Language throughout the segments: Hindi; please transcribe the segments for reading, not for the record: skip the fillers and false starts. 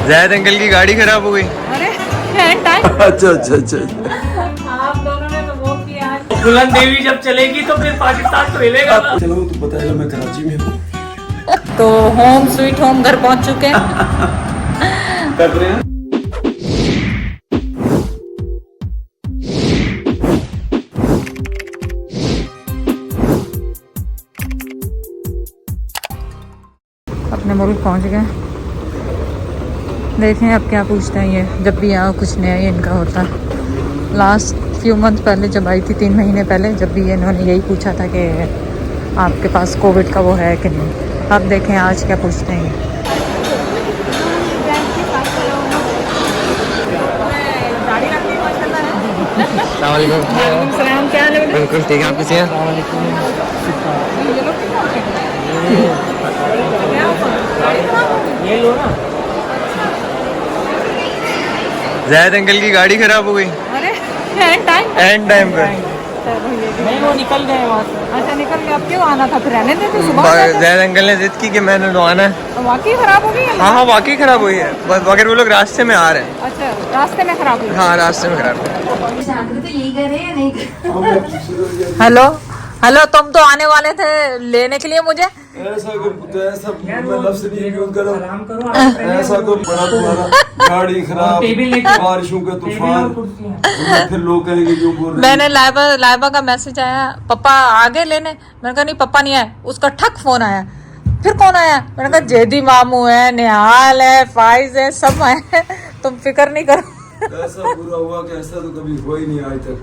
जैद अंकल की गाड़ी खराब हो गई। अरे अच्छा अच्छा अच्छा। आप दोनों ने तो वो किया। बुलंद देवी जब चलेगी तो फिर पाकिस्तान तो हिलेगा ना। चलो तो पता है मैं कराची में हूँ। तो होम स्वीट होम घर पहुंच चुके हैं। कर रहे हैं। अपने मुल्क पहुंच गए। देखें अब क्या पूछते हैं ये, जब भी यहाँ कुछ नया ही इनका होता है। लास्ट फ्यू मंथ पहले जब आई थी, 3 महीने पहले, जब भी इन्होंने यही पूछा था कि आपके पास कोविड का वो है कि नहीं। अब देखें आज क्या पूछते हैं ये। अस्सलाम क्या हाल है? बिल्कुल ठीक है। आप कैसे हैं? ये लो ना। जैद अंकल की गाड़ी खराब हो गई अरे एंड टाइम पे। नहीं वो निकल गए वहाँ से। अच्छा निकल गया। अब क्यों आना था? फिर रहने देते सुबह आ जाते। जैद अंकल ने जिद की कि मैंने तो आना है। वाकई खराब हो गई है? हाँ वाकई खराब हुई है, मगर वो लोग रास्ते में आ रहे हैं। अच्छा रास्ते में खराब हुई। हाँ रास्ते में खराब है। हेलो हेलो, तुम तो आने वाले थे लेने के लिए मुझे। ऐसा मैं लफ्ज़ नहीं यूज़ कर रहा हूँ। करो ऐसा कोई बड़ा तुम्हारा गाड़ी खराब, टेबल लेके- बारिशों का तूफान, फिर लोग कहेंगे क्यों बोल रहे मैंने लाइबा का मैसेज आया, पापा आगे लेने। मैंने कहा नहीं पापा नहीं आए। उसका ठक फोन आया। फिर कौन आया? मैंने कहा जेदी मामू है, निहाल है, फाइज है, सब आए। तुम फिक्र नहीं करो। ऐसा बुरा हुआ कि ऐसा तो कभी हुआ ही नहीं आज तक।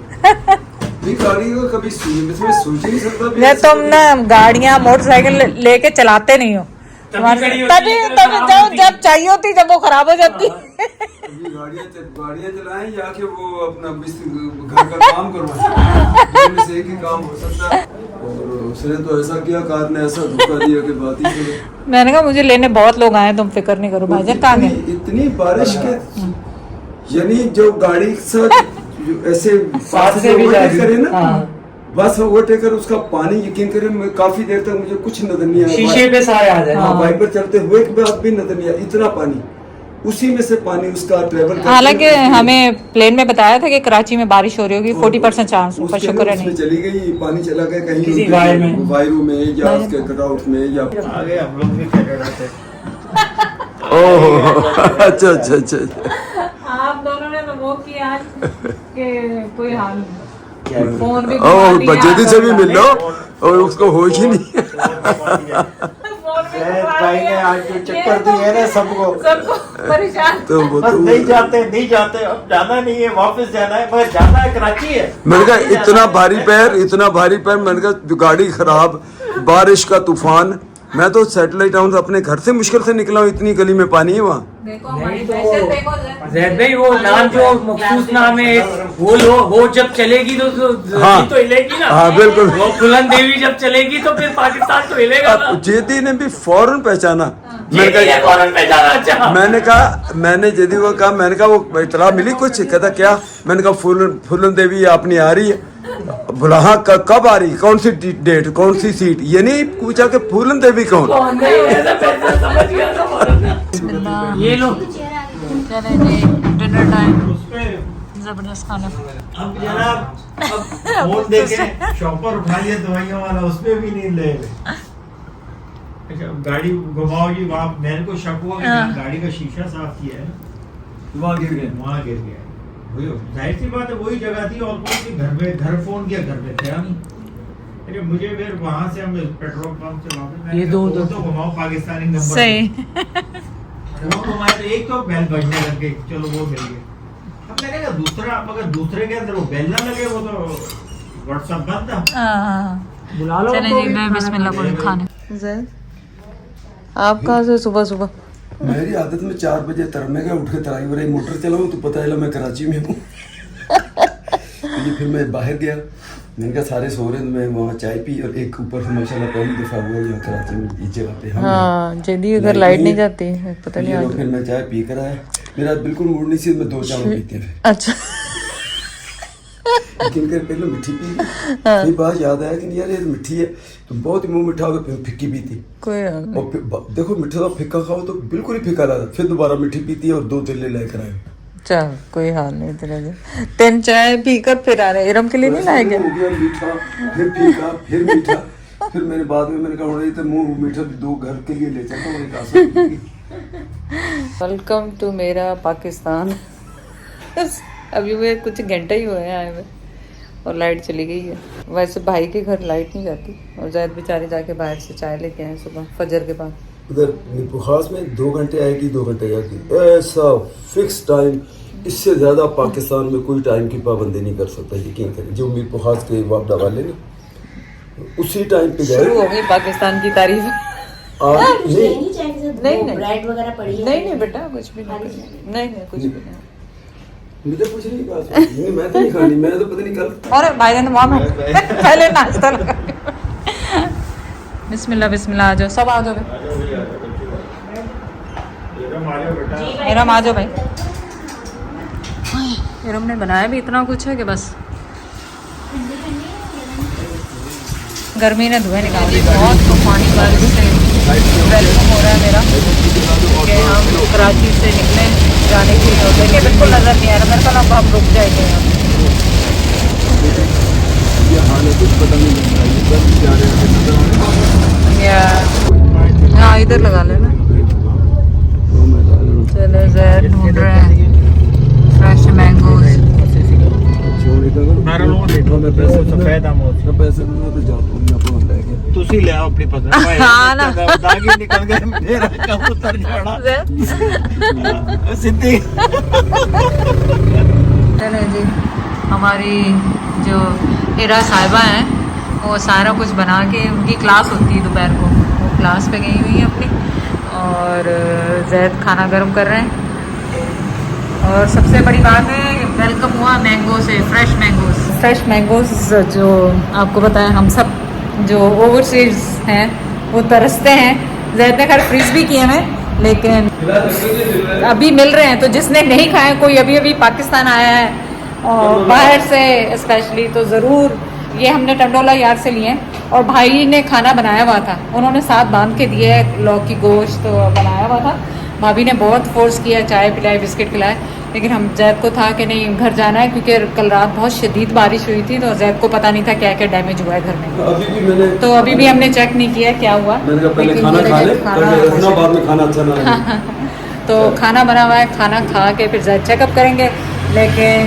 ये गाड़ी को कभी सोच ही नहीं सकता भी ये ऐसा तुम ना गाड़ियां मोटरसाइकिल लेके चलाते नहीं हो। खड़ी होती तभी है, तभी जब चाहिए होती, जब वो खराब हो जाती। कभी गाड़ियाँ चलाएं या कि वो अपना घर का काम करवाएं। इनमें से एक ही काम हो सकता है। और उसने तो ऐसा किया, कार ने ऐसा धोखा दिया कि बात ही चले। मैंने कहा मुझे लेने बहुत लोग आए, तुम फिक्र नहीं करो। भाईजान कहाँ गए? इतनी बारिश के यानी जो गाड़ी से ऐसे पास से ओवरटेक करे ना, बस ओवरटेक कर उसका पानी, यकीन करें मैं काफी देर तक मुझे कुछ नजर नहीं आया। शीशे पे सारे आ जाए। हाँ वाइपर चलते हुए के बाद भी नजर नहीं आया, इतना पानी। उसी में से पानी उसका ट्रेवल करते हालांकि हमें प्लेन में बताया था कि कराची में बारिश हो रही होगी, 40% चांस, पर उसके शुक्र है उसमें नहीं। चली गई, पानी चला गया कहीं किसी उनके वायर में। वायरों में या उसके कटआउट में या आगे हम लोग भी क्या करते हैं। ओह अच्छा अच्छा अच्छा। आप दोनों ने तो वो किया कि कोई हाल नहीं। फोन भी ओह जल्दी से भी मिल लो और उसको हो ही नहीं। भाई ने आज जो चक्कर दिए ना सबको परेशान। तो वो बस तो नहीं जाते अब जाना नहीं है, वापस जाना है, मगर जाना है कराची है। मैंने कहा इतना भारी पैर मैंने कहा गाड़ी खराब, बारिश का तूफान। मैं तो सैटेलाइट टाउन अपने घर से मुश्किल से निकला हूँ, इतनी गली में पानी है वहाँ। नहीं तो जैद भाई वो नाम जो मखसूस नाम है, वो जब चलेगी तो हाँ। तो हिलेगी ना। हाँ बिल्कुल। वो बुलंद देवी जब चलेगी तो फिर पाकिस्तान तो हिलेगा ना। जेदी ने भी फौरन पहचाना। अच्छा। मैंने जेदी को कहा, मैंने कहा वो इतला मिली कुछ? कहता क्या? मैंने कहा फूलन देवी आपने आ रही है। बोला हाँ कब आ रही, कौन सी डेट, कौन सी सीट? ये नहीं पूछा कि फूलन देवी कौन। ये लो चले जी, डिनर टाइम, जबरदस्त खाना। अब जनाब फोन देखे शॉपर उठा लिया दवाइयों वाला, उसमें भी नहीं ले अच्छा गाड़ी घुमाओ जी वहाँ। मेरे को शक हुआ कि गाड़ी का शीशा साफ किया है, वहाँ गिर गया। जाहिर सी बात है वही जगह थी और कौन सी घर फोन किया, घर पे थे नहीं। अरे मुझे फिर वहाँ से हम पेट्रोल पंप से वापस ये दो तो घुमाओ पाकिस्तानी नंबर। सही। वो घुमाए तो एक तो बेल बजने लग गई, चलो वो मिल गया। अब मैंने कहा दूसरा, अगर दूसरे के अंदर वो बेल ना लगे वो तो व्हाट्सएप बंद था। बुला लो। चले जी, मैं बिस्मिल्लाह बोल खाने। आप कहाँ से सुबह सुबह? मेरी आदत में 4 बजे तरने का, उठ के तराई वराई मोटर चलाऊं तो पता चला मैं कराची में हूँ। तो फिर मैं बाहर गया, मैंने कहा सारे सो रहे हैं, तो मैं वहाँ चाय पी और एक ऊपर से माशाल्लाह पहली दफा हुआ यहाँ कराची में इस जगह पे हम। हाँ जेदी अगर लाइट नहीं जाती पता नहीं आज। फिर मैं चाय पी कर आया, मेरा बिल्कुल मूड नहीं सी, मैं 2 चावल पीते हैं। अच्छा लेकिन कर पहले मिठी पी ली, फिर बाद याद आया कि यार ये मिठी है, तो बहुत ही मुंह मीठा हो गया, फिर फिक्की पीती। कोई हाल नहीं। और फिर देखो मीठा तो फिक्का खाओ तो बिल्कुल ही फिक्का लगा, फिर दोबारा मीठी पीती है और 2 तिल्ले लेकर आए। चल कोई हाल नहीं तेरे लिए। 3 चाय पीकर फिर आ रहे, इरम के लिए नहीं लाएंगे? हो गया मीठा, फिर फीका, फिर मीठा, फिर मैंने बाद में मैंने कहा ये तो मुंह मीठा 2 घर के लिए ले चलता हूँ, एक आसान। वेलकम टू मेरा पाकिस्तान। अभी वे कुछ घंटे ही हुए हैं आए हुए और लाइट चली गई है। वैसे भाई के घर लाइट नहीं जाती और जैद बेचारे जाके बाहर से चाय लेके आए सुबह फजर के बाद। उधर मीरपुर में 2 घंटे आएगी, 2 घंटे आएगी, ऐसा फिक्स टाइम। इससे ज्यादा पाकिस्तान में कोई टाइम की पाबंदी नहीं कर सकता, यकीन करें। जो मीरपुर के वापडा वाले ना उसी टाइम पे शुरू हो गई पाकिस्तान की तारीफ। नहीं ब्रेड वगैरह पड़ी है? नहीं बेटा कुछ भी नहीं कुछ भी नहीं। मुझे कुछ नहीं कहा, नहीं मैं तो नहीं खानी, मैंने तो पता नहीं कल। और भाईजान वहाँ में पहले नाश्ता लगा। बिस्मिल्लाह बिस्मिल्लाह, आ जाओ सब आ जाओ इरम, आ जाओ भाई। इरम ने बनाया भी इतना कुछ है कि बस गर्मी ने धुएं निकाल दी। बहुत तूफानी बारिश से वेलकम हो रहा है मेरा कि हम कराची से निकले जाने के लिए। देखिए बिल्कुल नज़र नहीं आ रहा, मेरे को हम रुक जाएंगे यहाँ। ये हाल है कुछ पता नहीं लगता, ये बस जा रहे हैं। हाँ इधर लगा लेना। चले जैद ढूंढ रहे हैं फ्रेश मैंगोज। सफेद अमरूद पैसे तो जाते ਤੁਸੀਂ ਲੈ ਆਓ ਆਪਣੀ ਪਸੰਦ ਭਾਈ। ਹਾਂ ਨਾ। ਦਾਗੀ ਨਿਕਲ ਗਏ ਮੇਰਾ ਕਬੂਤਰ ਜਾਣਾ सिद्धि। चले जी, हमारी जो हिरा साहिबा हैं वो सारा कुछ बना के, उनकी क्लास होती है दोपहर को, वो क्लास पे गई हुई है अपनी और जैद खाना गर्म कर रहे हैं। और सबसे बड़ी बात है वेलकम हुआ मैंगो से, फ्रेश मैंगोज जो आपको बताया हम सब जो ओवरसीज हैं वो तरसते हैं। जैद ने खैर फ्रीज भी किए हैं लेकिन अभी मिल रहे हैं, तो जिसने नहीं खाए, कोई अभी अभी पाकिस्तान आया है और बाहर से स्पेशली, तो ज़रूर ये हमने टंडोला यार से लिए हैं। और भाई ने खाना बनाया हुआ था, उन्होंने साथ बांध के दिए, लौकी गोश्त तो बनाया हुआ था। भाभी ने बहुत फोर्स किया, चाय पिलाई, बिस्किट खिलाए, लेकिन हम जैद को था कि नहीं घर जाना है क्योंकि कल रात बहुत शदीद बारिश हुई थी, तो जैद को पता नहीं था क्या क्या डैमेज हुआ है घर में। तो अभी भी हमने चेक नहीं किया क्या हुआ। मैंने कहा पहले खाना खा ले, बाद में खाना अच्छा ना लगे। तो खाना बना हुआ है, खाना खा के फिर जैद चेकअप करेंगे। लेकिन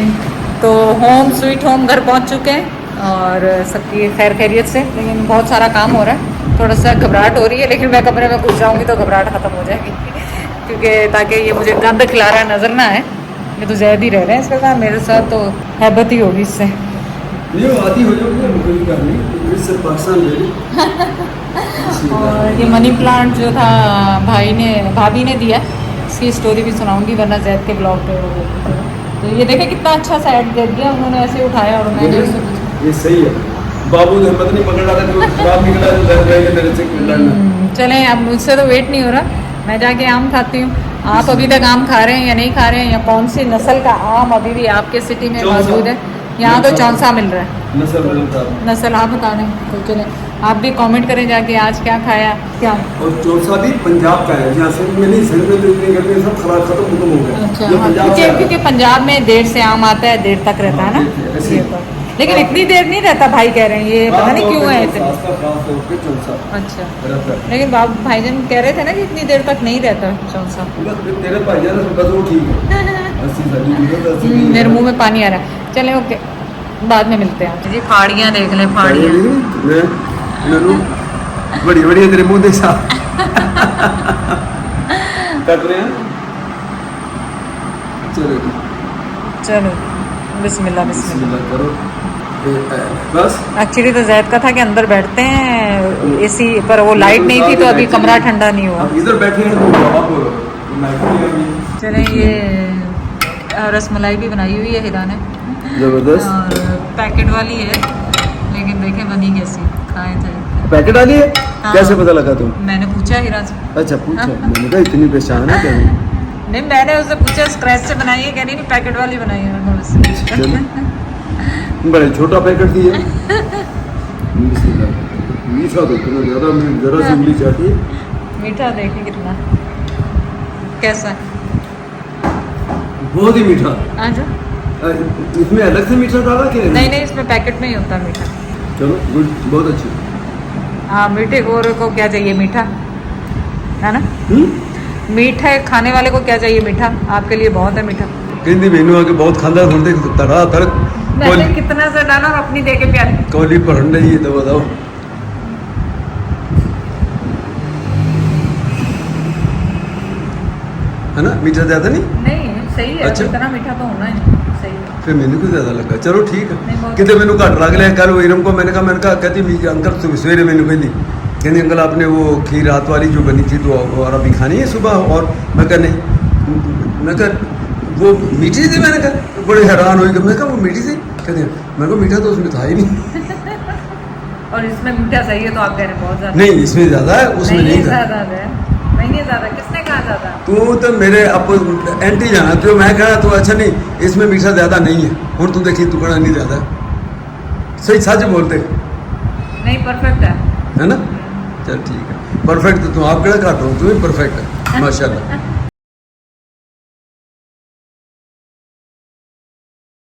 तो होम स्वीट होम घर पहुंच चुके हैं और सबकी खैर खैरियत से, लेकिन बहुत सारा काम हो रहा है, थोड़ा सा घबराहट हो रही है। लेकिन मैं कमरे में घुस जाऊँगी तो घबराहट ख़त्म हो जाएगी क्योंकि ताकि ये मुझे गंद खिला रहा है नज़र ना आए। ये तो जैद ही रह रहे हैं इसके साथ, मेरे साथ तो हैबत ही होगी इससे। ये आदि हो जाओगे इससे पाकिस्तान ले। और ये मनी प्लांट जो था भाभी ने दिया, इसकी स्टोरी भी सुनाऊंगी वरना जैद के ब्लॉग पे होगी। तो ये देखे कितना अच्छा सा ऐड दे दिया उन्होंने, ऐसे उठाया और मैंने ये सही है। बाबू ने हिम्मत नहीं पकड़ रहा था, जो खराब निकला तो दर्द रहेगा मेरे से लड़ना। चलें, अब मुझसे तो वेट नहीं हो रहा, मैं जाके आम खाती हूँ। आप अभी तक आम खा रहे हैं या नहीं खा रहे हैं, या कौन सी नस्ल का आम अभी भी आपके सिटी में मौजूद है? यहाँ तो चौंसा मिल रहा है। नस्ल आप बता दें तो चले, आप भी कमेंट करें जाके आज क्या खाया क्या। और चौंसा भी पंजाब का है, यहाँ से में नहीं, सही में तो इतनी गर्मी सब खत्म हो गया। अच्छा, क्योंकि पंजाब में देर से आम आता है, देर तक रहता है ना, लेकिन इतनी देर नहीं रहता भाई कह रहे हैं, ये पता नहीं क्यों है इतने। अच्छा, लेकिन बाबू भाईजान कह रहे थे ना कि इतनी देर तक नहीं रहता चौंसा। तेरे भाईजान तो ठीक है। मेरे मुंह में पानी आ रहा है। चले ओके, बाद में मिलते हैं जी। फाड़ियाँ देख लें, फाड़ियाँ बड़ी बड़ी तेरे मुंह दे साफ कट रहे हैं। चलो बिस्मिल्लाह बिस्मिल्लाह करो बस। एक्चुअली तो जैद का था कि अंदर बैठते हैं एसी पर, वो लाइट नहीं थी तो अभी कमरा ठंडा नहीं हुआ। इधर बैठे हैं तो हवा बोलो। चले, ये रसमलाई भी बनाई हुई है हिरा ने, जबरदस्त, और पैकेट वाली है, लेकिन देखें बनी कैसी, खाए थे। पैकेट वाली है? हाँ। कैसे पता लगा तुम? मैंने पूछा हिरा से। अच्छा पूछा, मैंने कहा इतनी पहचान है क्या? नहीं, मैंने उससे पूछा स्क्रैच से बनाई है, कह रही नहीं पैकेट वाली बनाई है। बड़े छोटा पैकेट दिए। मीठा तो इतना ज्यादा, जरा सी उंगली चाटी। मीठा देखिए कितना, कैसा है? बहुत ही मीठा। आजा। इसमें अलग से मीठा डाला क्या? नहीं नहीं, इसमें पैकेट में ही होता है मीठा। चलो गुड, बहुत अच्छी। हाँ, मीठे गोरे को क्या चाहिए? मीठा है ना। मीठा खाने वाले को क्या चाहिए? मीठा। आपके लिए बहुत है मीठा। कहती मेनू आके बहुत खानदार होते तड़ा तड़ मैंने कितना से डाला और अपनी दे के प्यारी। कौली पर नहीं है, दवा दो। है ना, मीठा ज्यादा नहीं? नहीं सही है। अच्छा। इतना मीठा तो होना ही सही है। फिर मैंने को ज्यादा लगा। चलो ठीक नहीं, है। बहुत- कितने मैंने घट लग लिया कल वो इरम को। मैंने कहा कहती अंकल सवेरे मैंने कहती अंकल आपने वो खीर रात वाली जो बनी थी तो और अभी खानी है सुबह? और मैं कहा नहीं। मैं कहा वो मीठी थी? मैंने कहा बड़े हैरान हुई। मैं कहा वो मीठी थी? कहते मैं को मीठा तो उसमें था ही नहीं। और इसमें मीठा सही है तो आप कह रहे हैं बहुत ज्यादा। नहीं इसमें ज्यादा है, उसमें नहीं था। ज्यादा है। नहीं है ज्यादा। किसने कहा ज्यादा? तू तो मेरे अब एंटी जाना तो मैं कहा तो अच्छा नहीं इसमें मीठा ज्यादा नहीं है। और तू देखी तू कहना नहीं ज्यादा। सही सच बोलते नहीं, परफेक्ट है। है ना। चल ठीक है, परफेक्ट तो तुम आप केड़ा घट हो, तू भी परफेक्ट है माशाल्लाह।